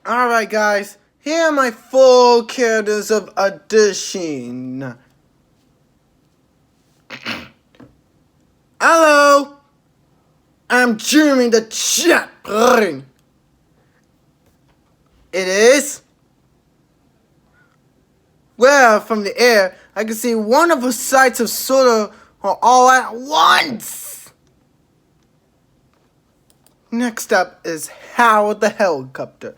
Alright guys, here are my 4 characters of audition. Hello, I'm Jimmy the Chaplain. It is? Well, from the air, I can see wonderful sights of solar all at once. Next up is Howard the Helicopter.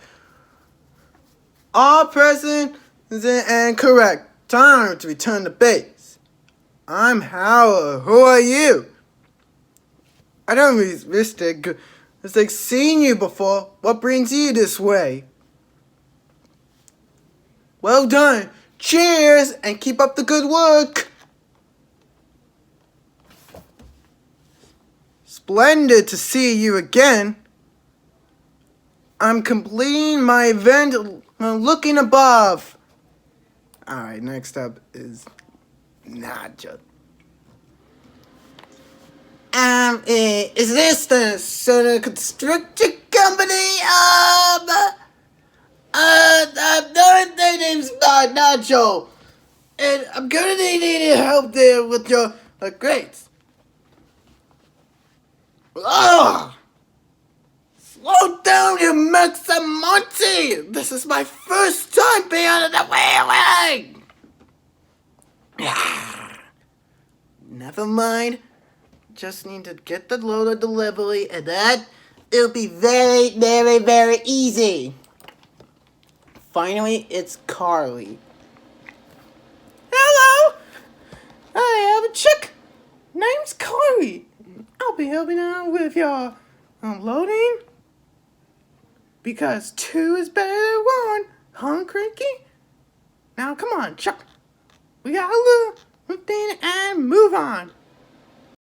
All present and correct. Time to return to base. I'm Howard. Who are you? I don't resist it. It's like seeing you before. What brings you this way? Well done. Cheers and keep up the good work. Splendid to see you again. I'm completing my event looking above. Alright, next up is Nigel. Is this the sort of construction company? Their name's Nigel. And I'm gonna need your help there with your grades. Ugh! Slow down, you Monty! This is my first time being on the wheeling! Never mind. Just need to get the loader delivery and then it'll be very, very, very easy. Finally, it's Carly. Hello! I have a chick. Name's Carly. I'll be helping out with your unloading. Because 2 is better than 1, huh, Cranky? Now, come on, Chuck. We got a little thing and move on.